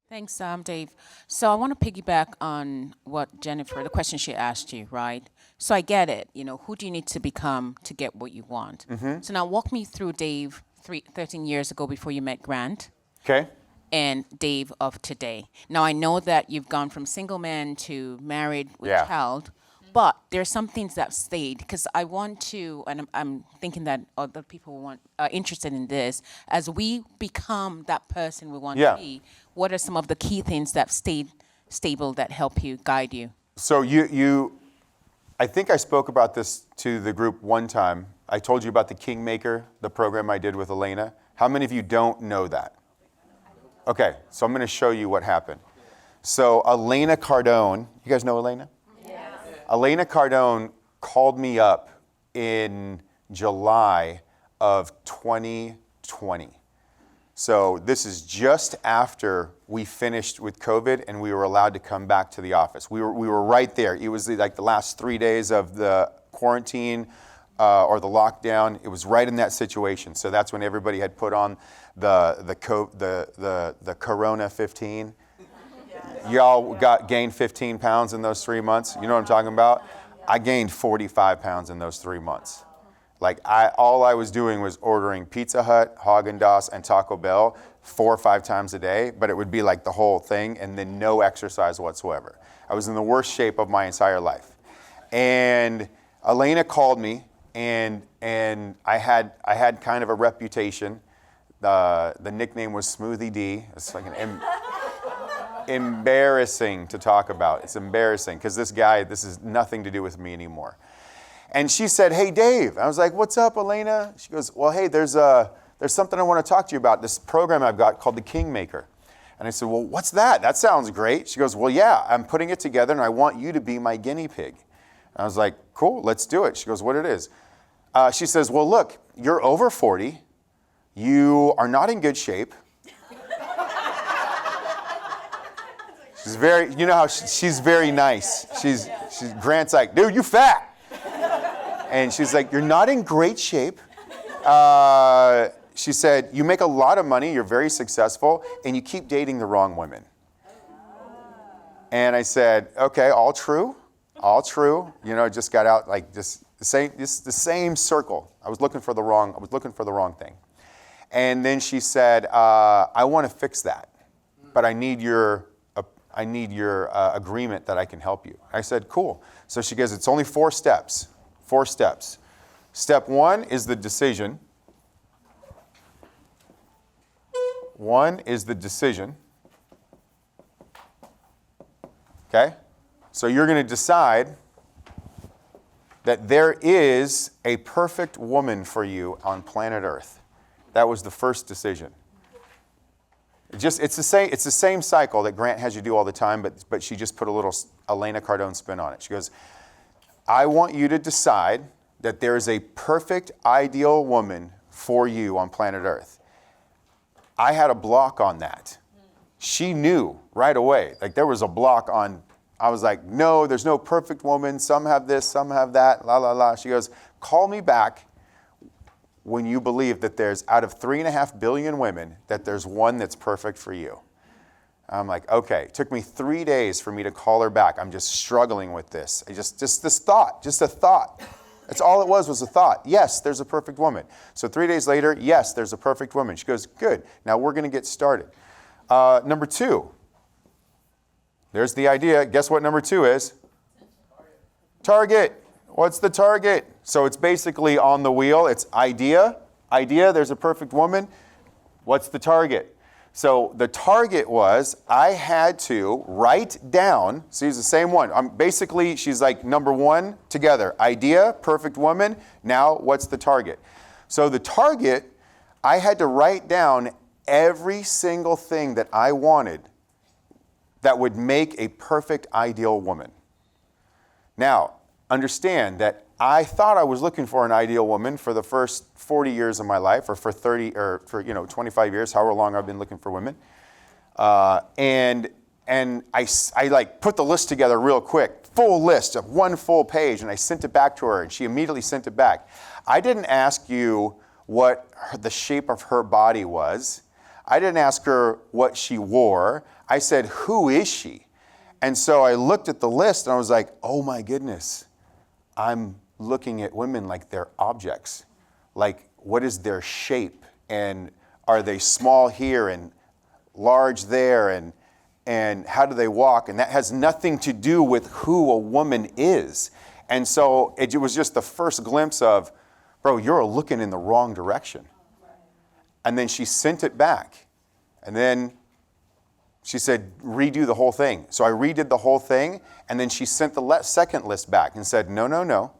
Thanks, Dave. So I want to piggyback on what Jennifer, the question she asked you, right? So I get it. Who do you need to become to get what you want? So now walk me through Dave 13 years ago before you met Grant Okay. and Dave of today. Now I know that you've gone from single man to married with Yeah. child, but there's some things that stayed because I want to, and I'm thinking that other people are interested in this. As we become that person we want Yeah. to be, what are some of the key things that stayed stable that help you guide you? So I think I spoke about this to the group one time. I told you about the Kingmaker, the program I did with Elena. How many of you don't know that? Okay, so I'm going to show you what happened. So Elena Cardone, you guys know Elena? Elena Cardone called me up in July of 2020. So this is just after we finished with COVID and we were allowed to come back to the office. We were right there. It was like the last 3 days of the quarantine or the lockdown. It was right in that situation. So that's when everybody had put on the Corona 15. Y'all gained 15 pounds in those 3 months. You know what I'm talking about? I gained 45 pounds in those 3 months. Like all I was doing was ordering Pizza Hut, Haagen-Dazs, and Taco Bell 4 or 5 times a day, but it would be like the whole thing and then no exercise whatsoever. I was in the worst shape of my entire life. And Elena called me and I had kind of a reputation. The nickname was Smoothie D. It's like embarrassing to talk about. It's embarrassing because this is nothing to do with me anymore. And she said, "Hey, Dave." I was like, "What's up, Elena?" She goes, "Well, hey, there's something I want to talk to you about, this program I've got called the Kingmaker." And I said, "Well, what's that? That sounds great." She goes, "Well, yeah, I'm putting it together and I want you to be my guinea pig." And I was like, "Cool, let's do it." She goes, "What it is?" She says, "Well, look, you're over 40. You are not in good shape." She's she's very nice. Grant's like, "Dude, you fat." And she's like, "You're not in great shape." She said, "You make a lot of money, you're very successful, and you keep dating the wrong women." And I said, "Okay, all true. I just got out like just the same circle. I was looking for the wrong thing. And then she said, "I want to fix that, but I need your agreement that I can help you." I said, "Cool." So she goes, "It's only 4 steps. 4 steps. Step 1 is the decision. Okay? So you're going to decide that there is a perfect woman for you on planet Earth. That was the first decision. It's the same cycle that Grant has you do all the time, but she just put a little Elena Cardone spin on it. She goes, "I want you to decide that there is a perfect, ideal woman for you on planet Earth." I had a block on that. She knew right away. Like there was a block on, I was like, "No, there's no perfect woman. Some have this, some have that, la, la, la." She goes, "Call me back when you believe that there's, out of 3.5 billion women, that there's one that's perfect for you." I'm like, okay. It took me 3 days for me to call her back. I'm just struggling with this. Just this thought, just a thought. That's all it was a thought. Yes, there's a perfect woman. So 3 days later, yes, there's a perfect woman. She goes, "Good. Now we're going to get started." Number 2. There's the idea. Guess what number 2 is? Target. What's the target? So it's basically on the wheel. It's idea. There's a perfect woman. What's the target? So the target was I had to write down, see, it's the same one. Basically, she's like number 1 together. Idea, perfect woman. Now, what's the target? So the target, I had to write down every single thing that I wanted that would make a perfect, ideal woman. Now, understand that I thought I was looking for an ideal woman for the first 40 years of my life, or for 30, or for 25 years, however long I've been looking for women. And I like put the list together real quick, full list of 1 full page, and I sent it back to her, and she immediately sent it back. I didn't ask you what the shape of her body was. I didn't ask her what she wore. I said, who is she? And so I looked at the list and I was like, oh my goodness, I'm looking at women like they're objects. Like, what is their shape? And are they small here and large there? And how do they walk? And that has nothing to do with who a woman is. And so it was just the first glimpse of, bro, you're looking in the wrong direction. And then she sent it back. And then she said, redo the whole thing. So I redid the whole thing. And then she sent the second list back and said, no, no, no.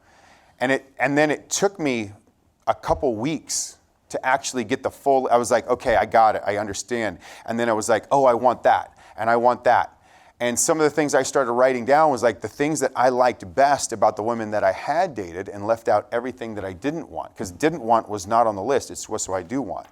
And then it took me a couple weeks to actually get the full. I was like, okay, I got it. I understand. And then I was like, oh, I want that. And I want that. And some of the things I started writing down was like the things that I liked best about the women that I had dated, and left out everything that I didn't want, because didn't want was not on the list. It's what I do want.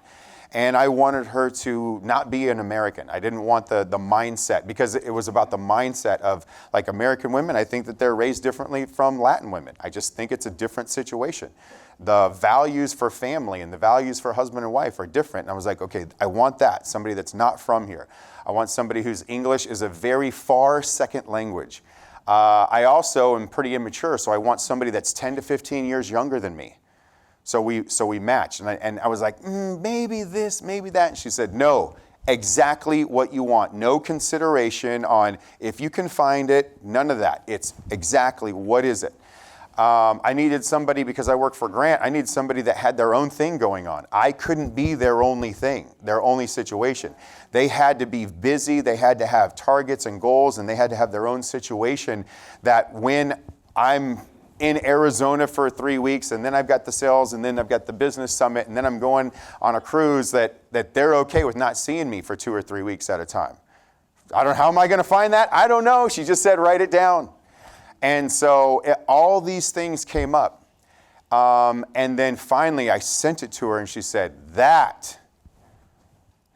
And I wanted her to not be an American. I didn't want the mindset, because it was about the mindset of like American women. I think that they're raised differently from Latin women. I just think it's a different situation. The values for family and the values for husband and wife are different. And I was like, okay, I want that. Somebody that's not from here. I want somebody whose English is a very far second language. I also am pretty immature, so I want somebody that's 10 to 15 years younger than me. So we matched, and I was like, maybe this, maybe that. And she said, no, exactly what you want. No consideration on if you can find it, none of that. It's exactly what is it. I needed somebody, because I work for Grant, I needed somebody that had their own thing going on. I couldn't be their only thing, their only situation. They had to be busy, they had to have targets and goals, and they had to have their own situation, that when I'm in Arizona for 3 weeks, and then I've got the sales, and then I've got the business summit, and then I'm going on a cruise, that they're okay with not seeing me for 2 or 3 weeks at a time. How am I going to find that? I don't know. She just said, write it down. And so all these things came up. And then finally I sent it to her, and she said, that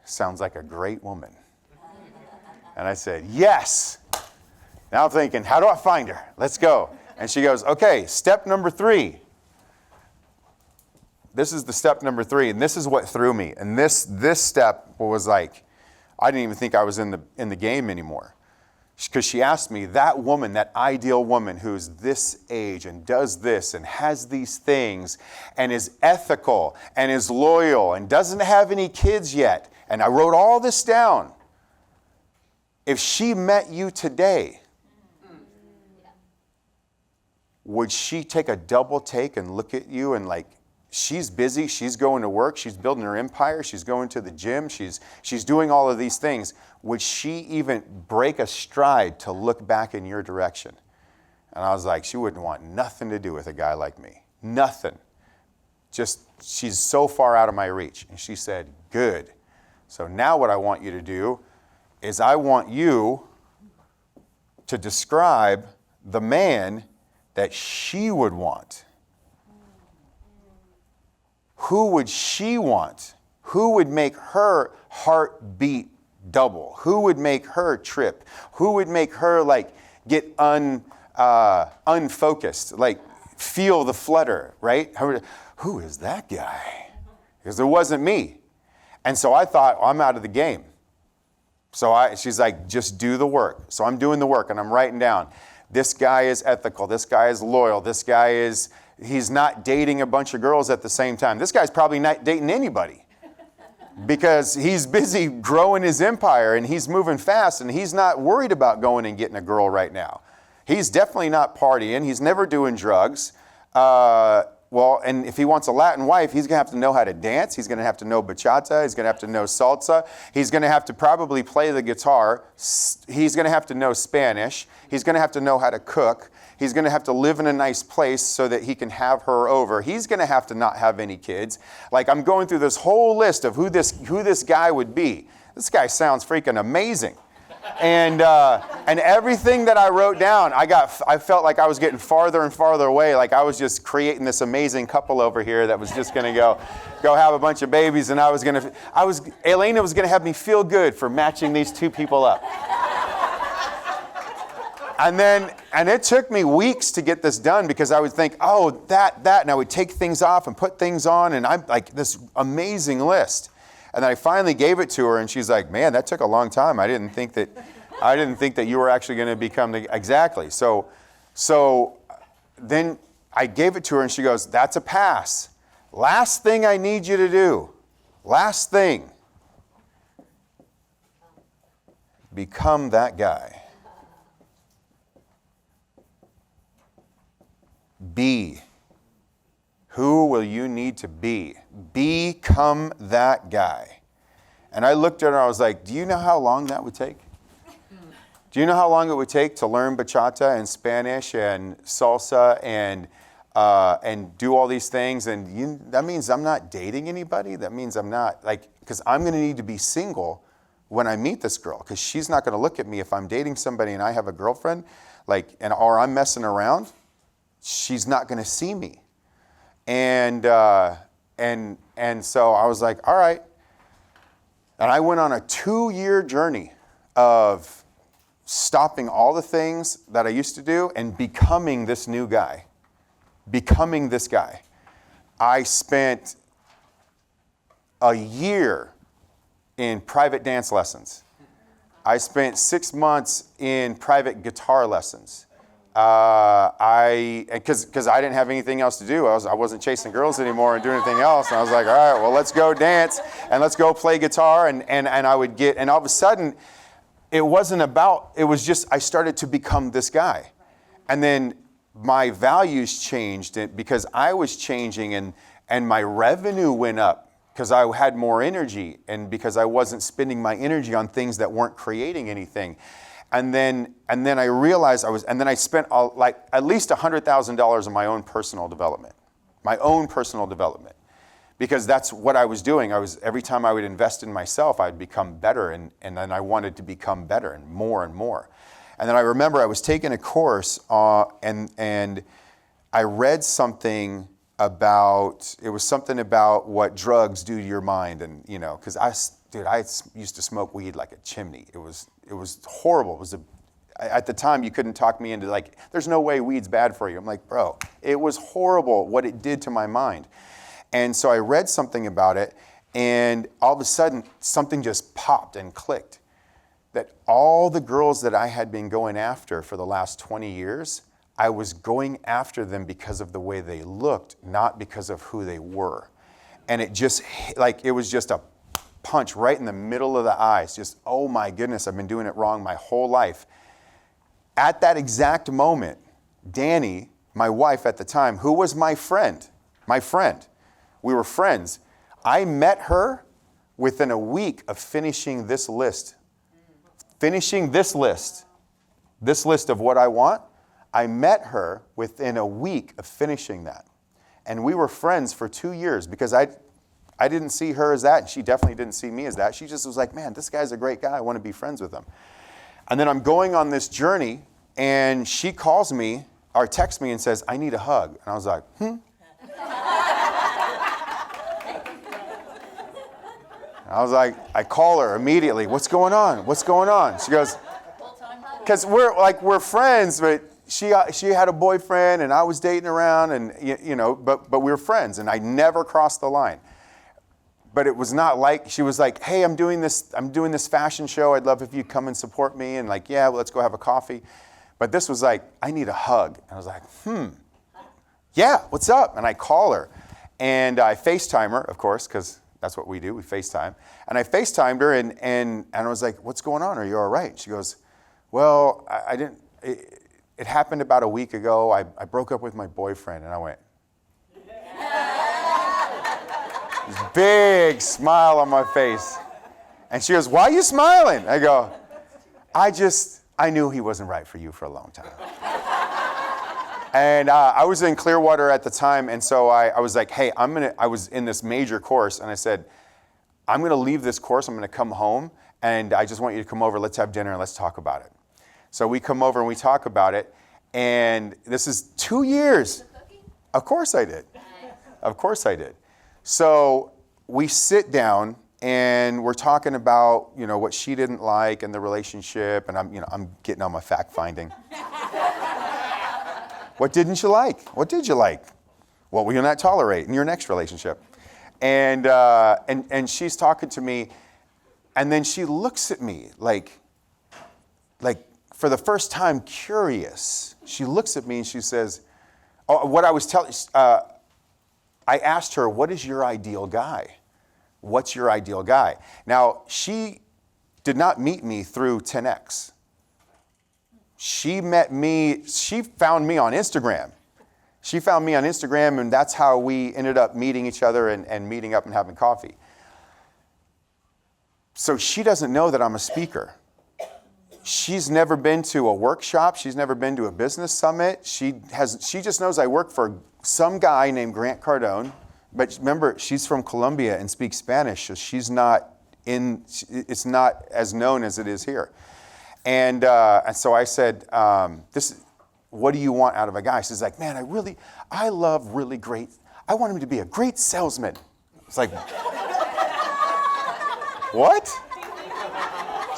sounds like a great woman. And I said, yes. Now I'm thinking, how do I find her? Let's go. And she goes, okay, step number 3. This is the step number 3, and this is what threw me. And this step was like, I didn't even think I was in the game anymore. Because she asked me, that woman, that ideal woman who's this age and does this and has these things and is ethical and is loyal and doesn't have any kids yet. And I wrote all this down. If she met you today, would she take a double take and look at you and like, she's busy, she's going to work, she's building her empire, she's going to the gym, she's doing all of these things. Would she even break a stride to look back in your direction? And I was like, she wouldn't want nothing to do with a guy like me. Nothing. Just, she's so far out of my reach. And she said, good. So now what I want you to do is I want you to describe the man that she would want. Who would she want? Who would make her heart beat double? Who would make her trip? Who would make her like get unfocused, like feel the flutter, right? Who is that guy? Because it wasn't me. And so I thought, I'm out of the game. So she's like, just do the work. So I'm doing the work and I'm writing down, this guy is ethical, this guy is loyal, this guy he's not dating a bunch of girls at the same time. This guy's probably not dating anybody. Because he's busy growing his empire and he's moving fast and he's not worried about going and getting a girl right now. He's definitely not partying. He's never doing drugs. And if he wants a Latin wife, he's going to have to know how to dance. He's going to have to know bachata. He's going to have to know salsa. He's going to have to probably play the guitar. He's going to have to know Spanish. He's going to have to know how to cook. He's going to have to live in a nice place so that he can have her over. He's going to have to not have any kids. Like, I'm going through this whole list of who this guy would be. This guy sounds freaking amazing. And everything that I wrote down, I felt like I was getting farther and farther away. Like I was just creating this amazing couple over here that was just going to go have a bunch of babies. And Elena was going to have me feel good for matching these two people up. And it took me weeks to get this done because I would think, that, and I would take things off and put things on, and I'm like this amazing list. And then I finally gave it to her, and she's like, man, that took a long time. I didn't think that you were actually going to become exactly. So then I gave it to her, and she goes, that's a pass. Last thing I need you to do. Last thing. Become that guy. Be. Who will you need to be? Become that guy. And I looked at her, I was like, do you know how long that would take? Do you know how long it would take to learn bachata and Spanish and salsa and do all these things? And that means I'm not dating anybody. That means I'm not, because I'm going to need to be single when I meet this girl, because she's not going to look at me if I'm dating somebody and I have a girlfriend, or I'm messing around. She's not going to see me. And so I was like, all right. And I went on a 2-year journey of stopping all the things that I used to do and becoming this new guy. Becoming this guy. I spent a year in private dance lessons. I spent 6 months in private guitar lessons. Because I didn't have anything else to do. I wasn't chasing girls anymore and doing anything else. And I was like, all right, well, let's go dance and let's go play guitar. And I would get, and all of a sudden, it was just, I started to become this guy. And then my values changed because I was changing, and my revenue went up because I had more energy and because I wasn't spending my energy on things that weren't creating anything. And then I realized I spent at least $100,000 on my own personal development. Because that's what I was doing. Every time I would invest in myself, I'd become better, and then I wanted to become better and more and more. And then I remember I was taking a course, and I read something about what drugs do to your mind, and because I used to smoke weed like a chimney. It was horrible. At the time, you couldn't talk me into there's no way weed's bad for you. I'm like, bro, it was horrible what it did to my mind. And so I read something about it, and all of a sudden, something just popped and clicked. That all the girls that I had been going after for the last 20 years, I was going after them because of the way they looked, not because of who they were. And it just, it was just a punch right in the middle of the eyes. Just, oh my goodness, I've been doing it wrong my whole life. At that exact moment, Danny, my wife at the time, who was my friend, we were friends. I met her within a week of finishing this list. This list of what I want. I met her within a week of finishing that. And we were friends for 2 years because I didn't see her as that, and she definitely didn't see me as that. She just was like, man, this guy's a great guy. I want to be friends with him. And then I'm going on this journey, and she calls me or texts me and says, I need a hug. And I was like, I call her immediately. What's going on? She goes, because we're friends, but she had a boyfriend and I was dating around, and but we were friends, and I never crossed the line. But it was not like, she was like, hey, I'm doing this fashion show. I'd love if you'd come and support me. And yeah, well, let's go have a coffee. But this was like, I need a hug. And I was like, yeah, what's up? And I call her, and I FaceTime her, of course, because that's what we do. We FaceTime. And I FaceTimed her, and I was like, what's going on? Are you all right? She goes, well, I didn't, it happened about a week ago. I broke up with my boyfriend. And I went, this big smile on my face. And she goes, why are you smiling? I go, I knew he wasn't right for you for a long time. And I was in Clearwater at the time, and so I was like, hey, I was in this major course, and I said, I'm going to leave this course, I'm going to come home, and I just want you to come over, let's have dinner, and let's talk about it. So we come over and we talk about it, and this is 2 years. Of course I did. Of course I did. So we sit down, and we're talking about, what she didn't like in the relationship, and I'm getting on my fact finding. What didn't you like? What did you like? What will you not tolerate in your next relationship? And she's talking to me, and then she looks at me like for the first time curious. She looks at me and she says, oh, what I was telling, I asked her, what is your ideal guy? What's your ideal guy? Now, she did not meet me through 10X. She found me on Instagram. She found me on Instagram, and that's how we ended up meeting each other and meeting up and having coffee. So she doesn't know that I'm a speaker. She's never been to a workshop. She's never been to a business summit. She just knows I work for some guy named Grant Cardone. But remember, she's from Colombia and speaks Spanish, so it's not as known as it is here. And so I said, what do you want out of a guy? She's like, man, I love really great, I want him to be a great salesman. It's like, what?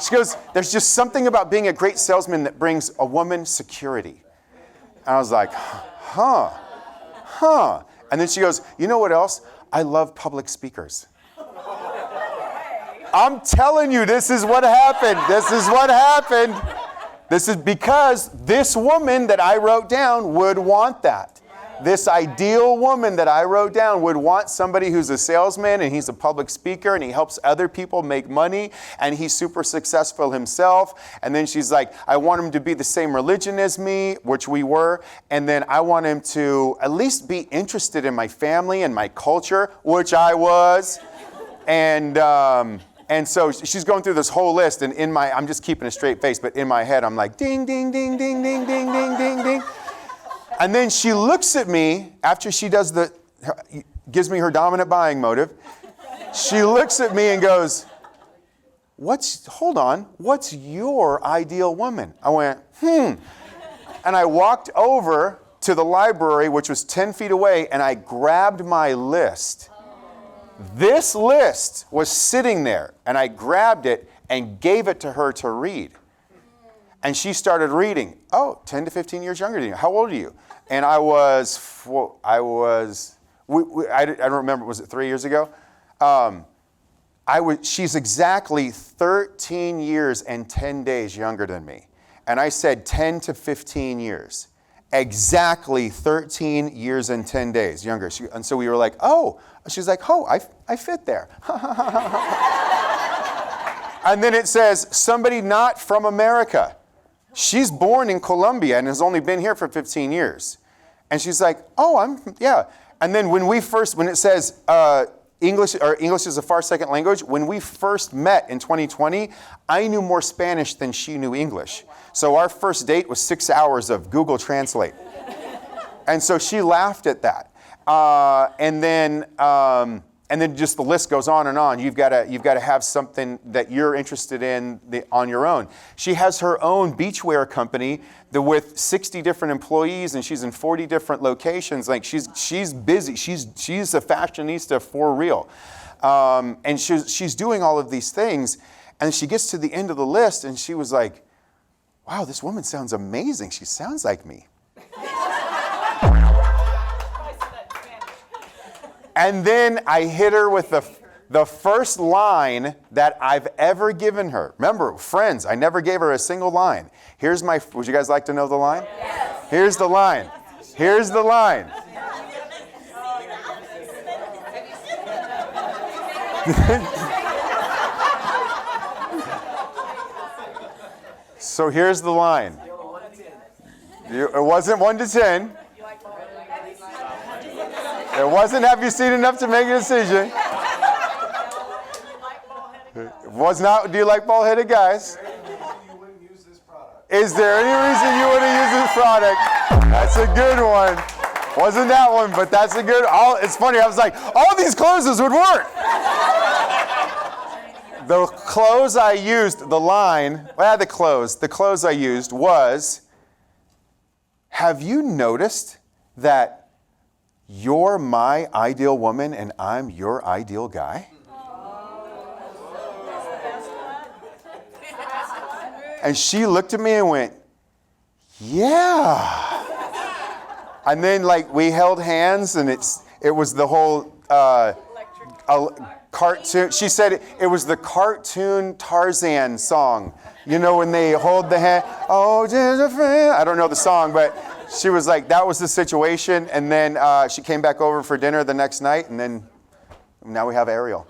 She goes, there's just something about being a great salesman that brings a woman security. And I was like, huh. And then she goes, you know what else? I love public speakers. I'm telling you, this is what happened. This is because this woman that I wrote down would want that. This ideal woman that I wrote down would want somebody who's a salesman and he's a public speaker and he helps other people make money and he's super successful himself. And then she's like, I want him to be the same religion as me, which we were. And then I want him to at least be interested in my family and my culture, which I was. And so she's going through this whole list, and I'm just keeping a straight face, but in my head, I'm like, ding, ding, ding, ding, ding, ding, ding, ding, ding. And then she looks at me after she gives me her dominant buying motive. She looks at me and goes, hold on, what's your ideal woman? I went, And I walked over to the library, which was 10 feet away, and I grabbed my list. This list was sitting there, and I grabbed it and gave it to her to read. And she started reading. Oh, 10 to 15 years younger than you. How old are you? And I don't remember, was it 3 years ago? She's exactly 13 years and 10 days younger than me. And I said 10 to 15 years. Exactly 13 years and 10 days younger. And so we were like, oh. She's like, oh, I fit there. And then it says, somebody not from America. She's born in Colombia and has only been here for 15 years. And she's like, oh, yeah. And then when it says English is a far second language, when we first met in 2020, I knew more Spanish than she knew English. So our first date was 6 hours of Google Translate. And so she laughed at that. And then just the list goes on and on. You've got to have something that you're interested in on your own. She has her own beachwear company with 60 different employees, and she's in 40 different locations. Like she's busy. She's a fashionista for real, and she's doing all of these things. And she gets to the end of the list, and she was like, "Wow, this woman sounds amazing. She sounds like me." And then I hit her with the first line that I've ever given her. Remember, friends, I never gave her a single line. Would you guys like to know the line? Yes. Here's the line. So here's the line. It wasn't 1 to 10. It wasn't, have you seen enough to make a decision? It was not, do you like bald-headed guys? Is there any reason you wouldn't use this product? That's a good one. Wasn't that one, but that's a good, it's funny, I was like, all these closes would work. The close I used, the close I used was, have you noticed that you're my ideal woman and I'm your ideal guy? And she looked at me and went, yeah. And then we held hands, and it was the whole a cartoon. She said it was the cartoon Tarzan song. You know, when they hold the hand. Oh, just a friend. I don't know the song, but she was like, that was the situation. And then she came back over for dinner the next night, and then now we have Ariel.